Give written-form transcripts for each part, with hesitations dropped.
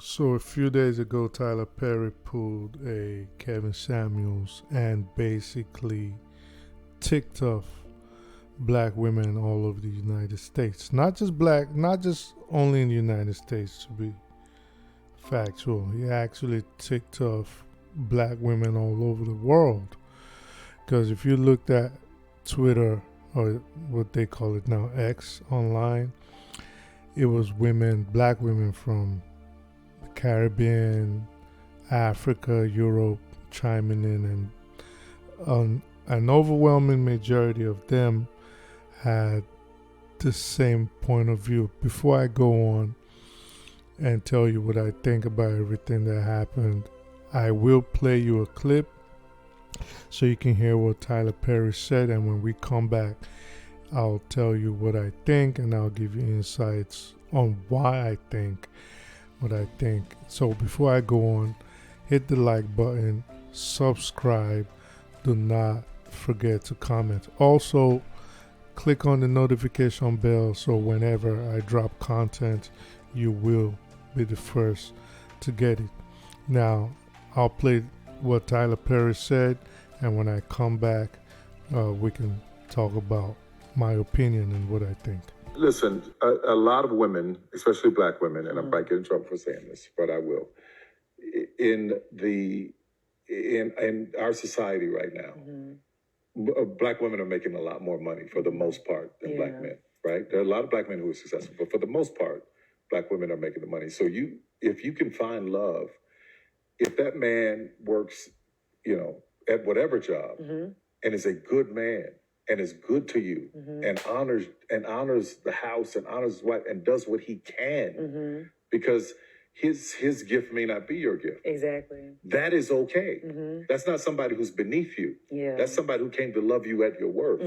So a few days ago, Tyler Perry pulled a Kevin Samuels and basically ticked off black women all over the United States. Not just black, not just only in the United States, to be factual. He actually ticked off black women all over the world. Because if you looked at Twitter, or what they call it now, X, online, it was women, black women from the Caribbean, Africa, Europe chiming in, and an overwhelming majority of them had the same point of view. Before I go on and tell you what I think about everything that happened, I will play you a clip so you can hear what Tyler Perry said, and when we come back, I'll tell you what I think, and I'll give you insights on why I think what I think. So before I go on, hit the like button, subscribe, do not forget to comment. Also, click on the notification bell so whenever I drop content, you will be the first to get it. Now, I'll play what Tyler Perry said, and when I come back, we can talk about my opinion and what I think. Listen, a lot of women, especially black women, and I might get in trouble for saying this, but I will, in our society right now, black women are making a lot more money for the most part than black men, right? There are a lot of black men who are successful, but for the most part, black women are making the money. So if you can find love, if that man works, at whatever job, and is a good man and is good to you, and honors the house and honors his wife and does what he can, because his gift may not be your gift. Exactly. That is okay. That's not somebody who's beneath you. Yeah. That's somebody who came to love you at your worth,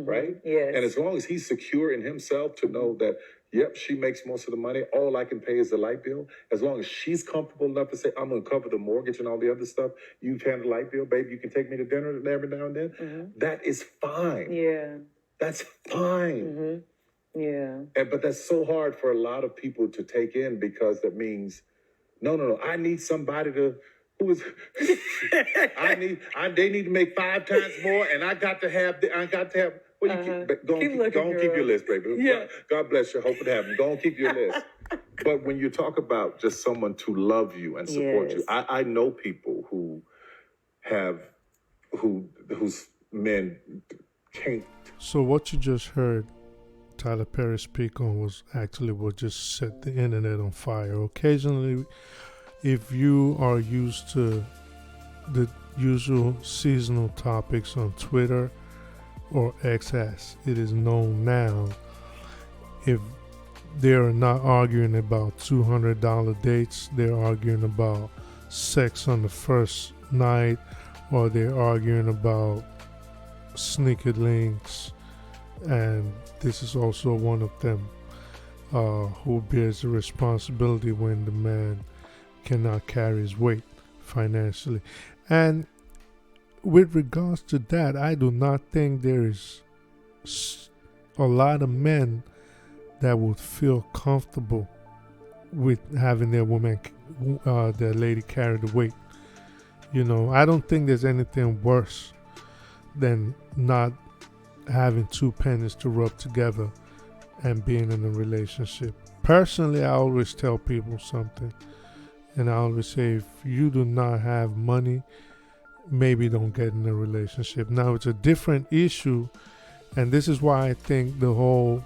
right? Yes. And as long as he's secure in himself to know that, yep, she makes most of the money, all I can pay is the light bill. As long as she's comfortable enough to say, I'm going to cover the mortgage and all the other stuff, you've handled the light bill, baby, you can take me to dinner every now and then. That is fine. Yeah. That's fine. Yeah. But that's so hard for a lot of people to take in, because that means, no, I need somebody to, they need to make 5 times more, and I got to have, well, keep your list, baby. Yeah. God bless you. Hope it happens. Go and keep your list. But when you talk about just someone to love you and support you, I know people whose men can't. So what you just heard Tyler Perry speak on was actually what just set the internet on fire. Occasionally, if you are used to the usual seasonal topics on Twitter or X as it is known now, if they're not arguing about $200 dates, they're arguing about sex on the first night, or they're arguing about sneaker links, and this is also one of them, who bears the responsibility when the man cannot carry his weight financially. And with regards to that, I do not think there is a lot of men that would feel comfortable with having their their lady carry the weight. I don't think there's anything worse than not having 2 pennies to rub together and being in a relationship. Personally, I always tell people something, and I always say, if you do not have money, maybe don't get in a relationship. Now, it's a different issue, and this is why I think the whole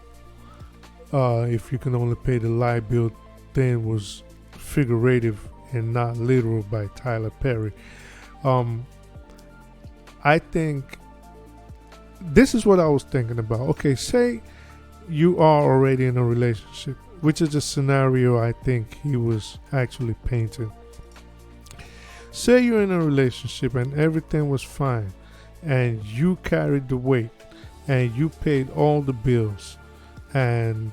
if you can only pay the light bill thing was figurative and not literal by Tyler Perry. I think this is what I was thinking about. Okay, say you are already in a relationship, which is a scenario I think he was actually painting. Say you're in a relationship and everything was fine, and you carried the weight and you paid all the bills, and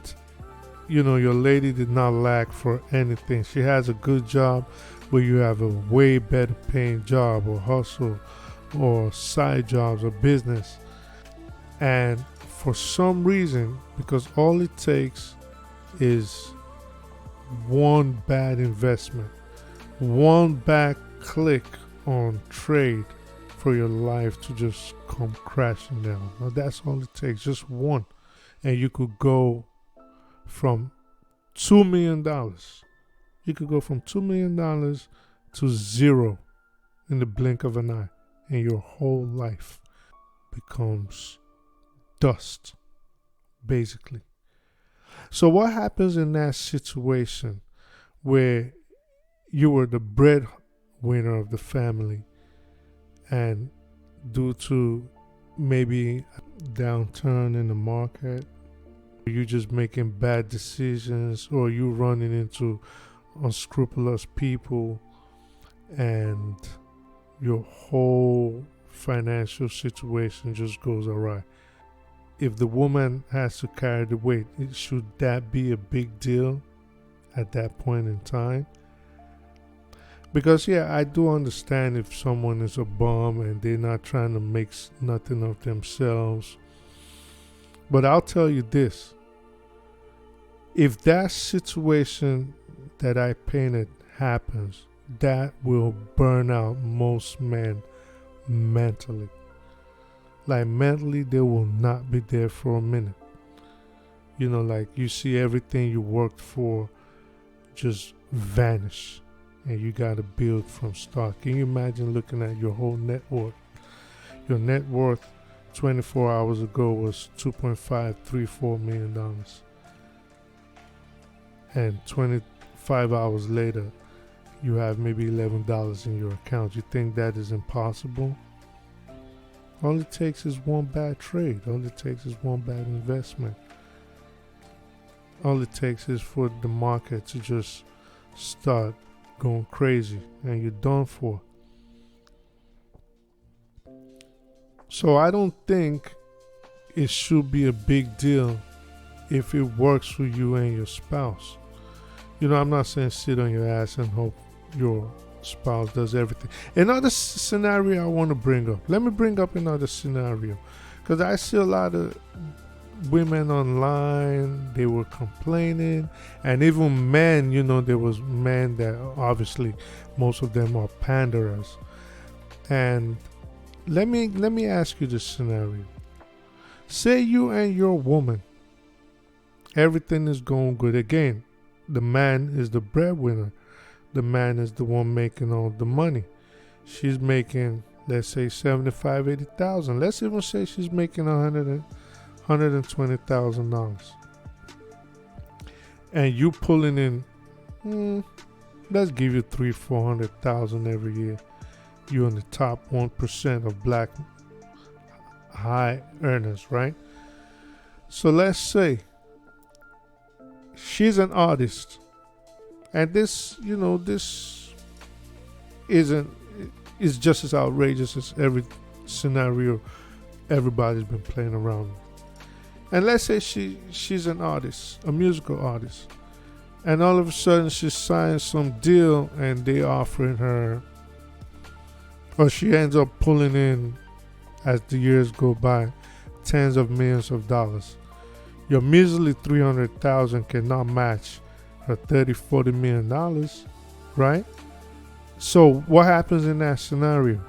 your lady did not lack for anything. She has a good job, but you have a way better paying job or hustle or side jobs or business. And for some reason, because all it takes is one bad investment, one bad click on trade for your life to just come crashing down. Now that's all it takes, just one. And you could go from $2 million. You could go from $2 million to zero in the blink of an eye. And your whole life becomes dust, basically. So what happens in that situation where you were the breadwinner of the family, and due to maybe a downturn in the market, you just making bad decisions, or you running into unscrupulous people, and your whole financial situation just goes awry? If the woman has to carry the weight, should that be a big deal at that point in time? Because yeah, I do understand if someone is a bum and they're not trying to make nothing of themselves. But I'll tell you this. If that situation that I painted happens, that will burn out most men mentally. Like mentally, they will not be there for a minute. You know, like you see everything you worked for just vanish, and you got to build from start. Can you imagine looking at your whole net worth? Your net worth 24 hours ago was $2.534 million. And 25 hours later, you have maybe $11 in your account. You think that is impossible? All it takes is one bad trade. All it takes is one bad investment. All it takes is for the market to just start going crazy, and you're done for. So I don't think it should be a big deal if it works for you and your spouse. You know, I'm not saying sit on your ass and hope your spouse does everything. Another scenario I want to bring up. Let me bring up another scenario, because I see a lot of women online, they were complaining, and even men, you know, there was men that obviously most of them are panderers. And let me ask you this scenario. Say you and your woman, everything is going good. Again, the man is the breadwinner. The man is the one making all the money. She's making, let's say, 75, 80,000. Let's even say she's making $120,000. And you pulling in, let's give you 300,000-400,000 every year. You're in the top 1% of black high earners, right? So let's say she's an artist. And this, you know, this is just as outrageous as every scenario everybody's been playing around with. And let's say she's an artist, a musical artist. And all of a sudden she signs some deal and they offering her, or she ends up pulling in, as the years go by, tens of millions of dollars. Your measly 300,000 cannot match her $30-40 million, right? So what happens in that scenario?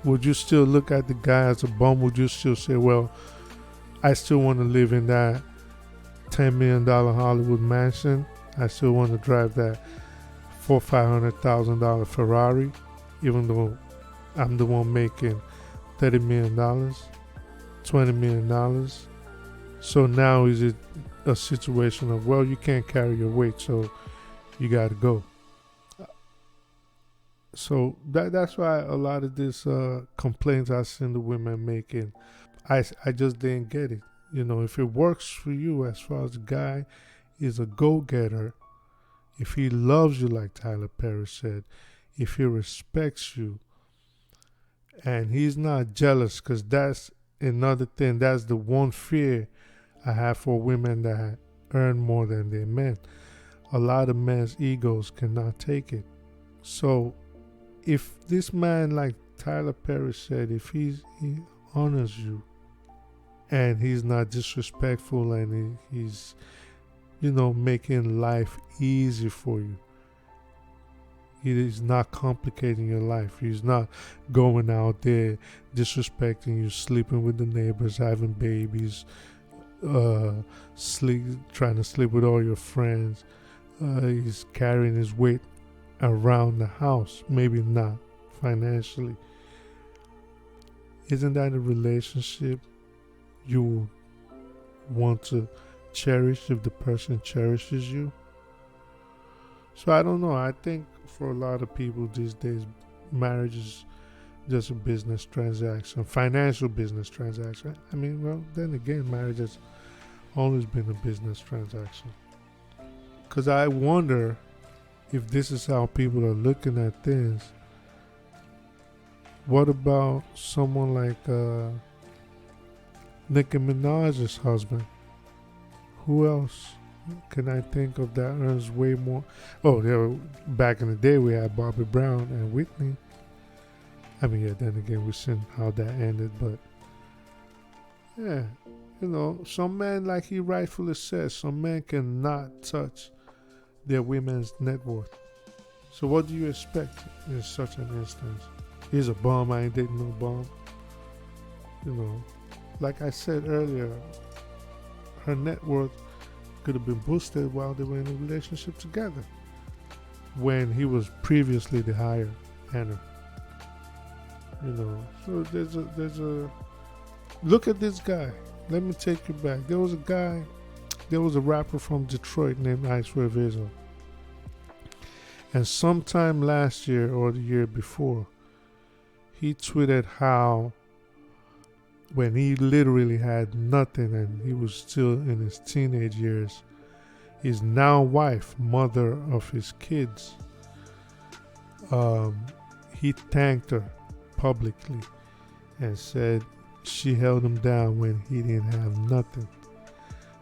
Would you still look at the guy as a bum? Would you still say, well, I still want to live in that $10 million Hollywood mansion. I still want to drive that $400,000-$500,000 Ferrari, even though I'm the one making $30 million, $20 million. So now is it a situation of, well, you can't carry your weight, so you got to go. So that's why a lot of this complaints I've seen the women making, I just didn't get it. You know, if it works for you, as far as the guy is a go-getter, if he loves you like Tyler Perry said, if he respects you, and he's not jealous, because that's another thing, that's the one fear I have for women that earn more than their men. A lot of men's egos cannot take it. So if this man, like Tyler Perry said, if he honors you and he's not disrespectful and he's making life easy for you. He is not complicating your life. He's not going out there disrespecting you, sleeping with the neighbors, having babies, trying to sleep with all your friends. He's carrying his weight around the house. Maybe not financially. Isn't that a relationship you want to cherish if the person cherishes you? So I don't know. I think for a lot of people these days, marriage is just a business transaction, financial business transaction. I mean, well, then again, marriage has always been a business transaction. Because I wonder if this is how people are looking at things. What about someone like Nicki Minaj's husband? Who else can I think of that earns way more? Oh, back in the day we had Bobby Brown and Whitney. I mean, yeah, then again, we've seen how that ended, but yeah, some men, like he rightfully says, some men cannot touch their women's net worth. So what do you expect in such an instance? He's a bum, I ain't dating no bum. Like I said earlier, her net worth could have been boosted while they were in a relationship together, when he was previously the higher earner. So there's a look at this guy. Let me take you back. There was a rapper from Detroit named Icewear Visual. And sometime last year or the year before, he tweeted how when he literally had nothing and he was still in his teenage years, his now wife, mother of his kids, he thanked her publicly and said she held him down when he didn't have nothing.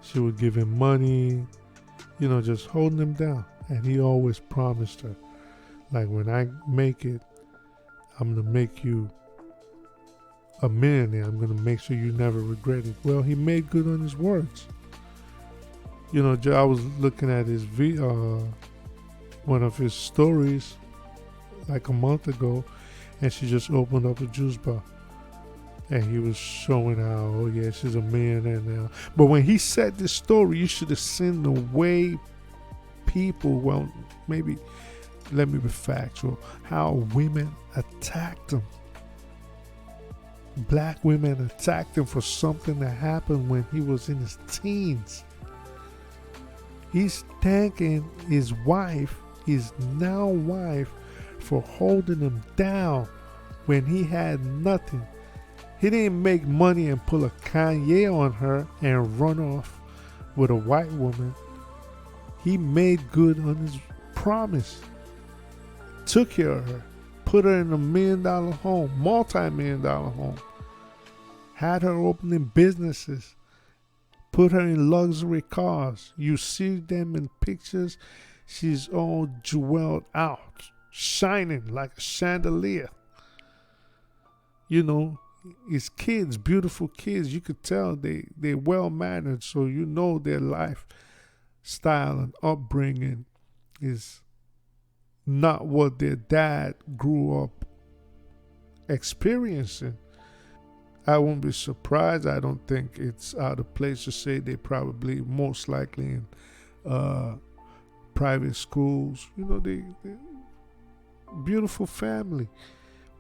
She would give him money, just holding him down. And he always promised her, like, when I make it, I'm going to make you a millionaire. I'm going to make sure you never regret it. Well, he made good on his words. I was looking at his one of his stories like a month ago, and she just opened up a juice bar. And he was showing how, she's a millionaire now. But when he said this story, you should have seen the way people, maybe let me be factual, how women attacked him. Black women attacked him for something that happened when he was in his teens. He's thanking his wife, his now wife, for holding him down when he had nothing. He didn't make money and pull a Kanye on her and run off with a white woman. He made good on his promise. Took care of her. Put her in $1 million home, multi-million-dollar home. Had her opening businesses. Put her in luxury cars. You see them in pictures. She's all jeweled out, shining like a chandelier. His kids, beautiful kids, you could tell they're well-mannered, so their lifestyle and upbringing is not what their dad grew up experiencing. I won't be surprised. I don't think it's out of place to say they probably most likely in private schools. They beautiful family.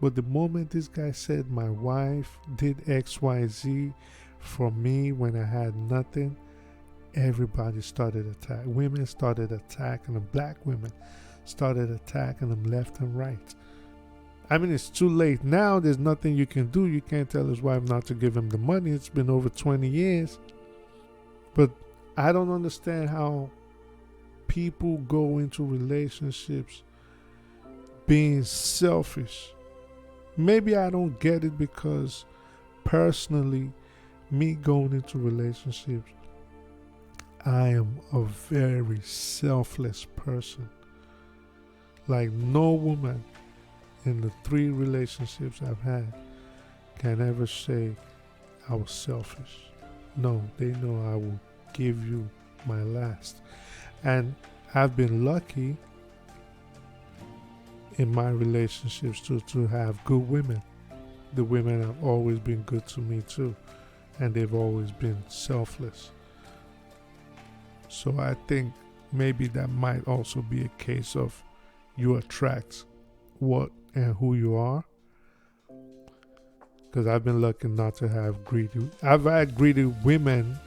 But the moment this guy said my wife did XYZ for me when I had nothing, everybody started attacking. Women started attacking them. Black women started attacking them left and right. I mean, it's too late. Now there's nothing you can do. You can't tell his wife not to give him the money. It's been over 20 years. But I don't understand how people go into relationships being selfish. Maybe I don't get it because personally, me going into relationships, I am a very selfless person. Like no woman in the 3 relationships I've had can ever say I was selfish. No, they know I will give you my last. And I've been lucky in my relationships to have good women. The women have always been good to me too, and they've always been selfless. So I think maybe that might also be a case of you attract what and who you are. Because I've been lucky not to have greedy. I've had greedy women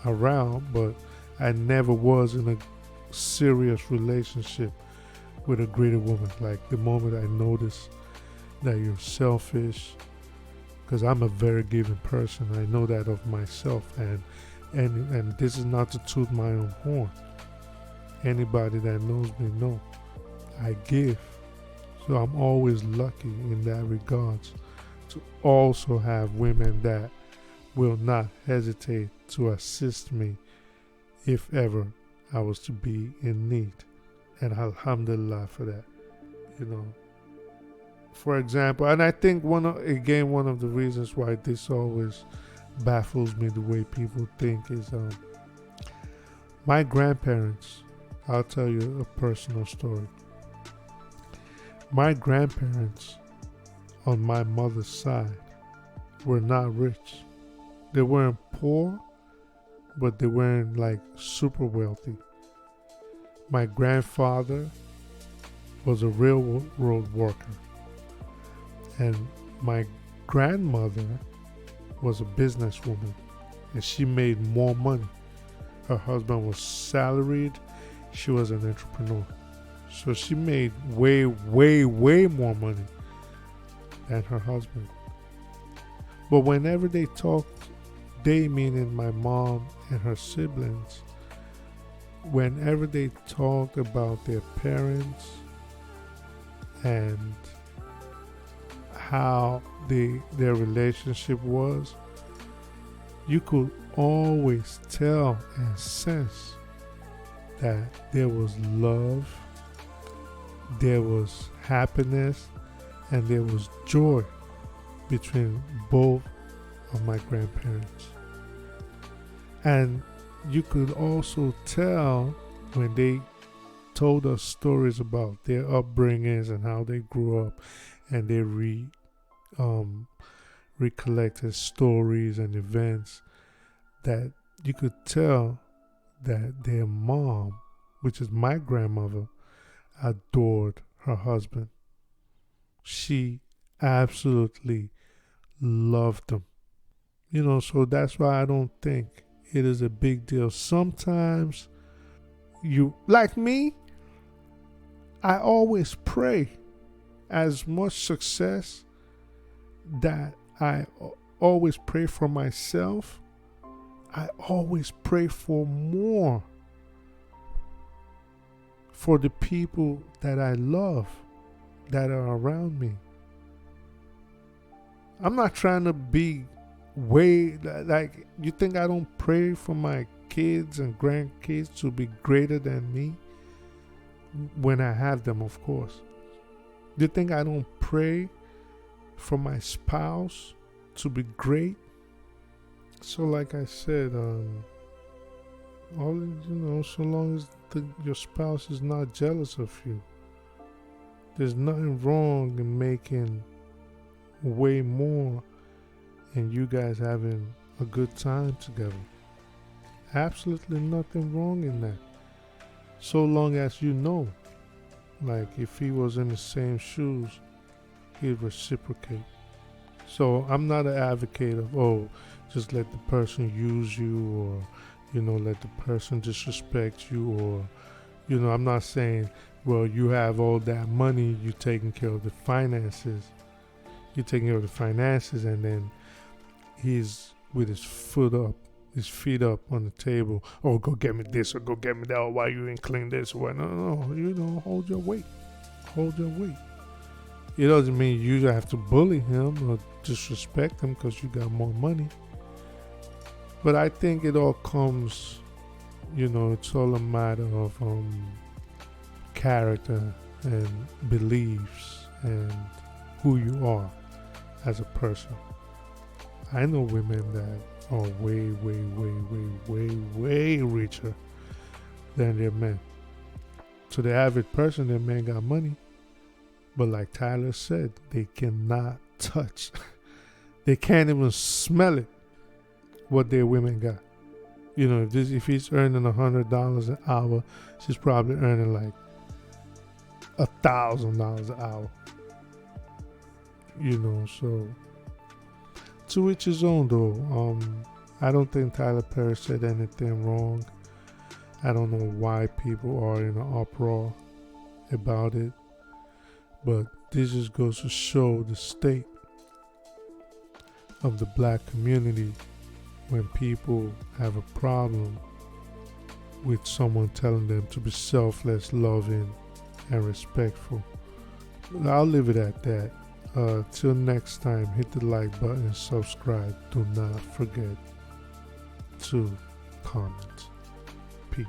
around, but I never was in a serious relationship with a greedy woman. Like the moment I notice that you're selfish, because I'm a very giving person. I know that of myself, and this is not to toot my own horn. Anybody that knows me know I give. So I'm always lucky in that regards to also have women that will not hesitate to assist me if ever I was to be in need. And alhamdulillah for that. For example, and I think one of the reasons why this always baffles me the way people think is my grandparents. I'll tell you a personal story. My grandparents on my mother's side were not rich. They weren't poor, but they weren't like super wealthy. My grandfather was a railroad worker, and my grandmother was a businesswoman, and she made more money. Her husband was salaried. She was an entrepreneur. So she made way, way, way more money than her husband. But whenever they talked, they meaning my mom and her siblings, whenever they talked about their parents and how their relationship was, you could always tell and sense that there was love, there was happiness, and there was joy between both of my grandparents. And you could also tell when they told us stories about their upbringings and how they grew up, and they recollected stories and events, that you could tell that their mom, which is my grandmother, adored her husband. She absolutely loved him. So that's why I don't think it is a big deal. Sometimes like me, I always pray as much success that I always pray for myself. I always pray for more for the people that I love that are around me. I'm not trying to be like, you think I don't pray for my kids and grandkids to be greater than me? When I have them, of course. Do you think I don't pray for my spouse to be great? So like I said, so long as your spouse is not jealous of you, there's nothing wrong in making way more and you guys having a good time together. Absolutely nothing wrong in that. So long as like if he was in the same shoes, he'd reciprocate. So I'm not an advocate of, just let the person use you, or, let the person disrespect you, or, I'm not saying, well, you have all that money, you're taking care of the finances. You're taking care of the finances, and then he's with his feet up on the table. Oh, go get me this, or go get me that, or why you ain't clean this, or no, hold your weight. Hold your weight. It doesn't mean you have to bully him or disrespect him because you got more money. But I think it all comes, it's all a matter of character and beliefs and who you are as a person. I know women that are way, way, way, way, way, way richer than their men. To the average person, their men got money. But like Tyler said, they cannot touch. They can't even smell it, what their women got. You know, if he's earning $100 an hour, she's probably earning like $1,000 an hour. You know, so to each his own though. I don't think Tyler Perry said anything wrong. I don't know why people are in an uproar about it, but this just goes to show the state of the black community when people have a problem with someone telling them to be selfless, loving, and respectful. I'll leave it at that. Till next time, hit the like button, subscribe. Do not forget to comment. Peace.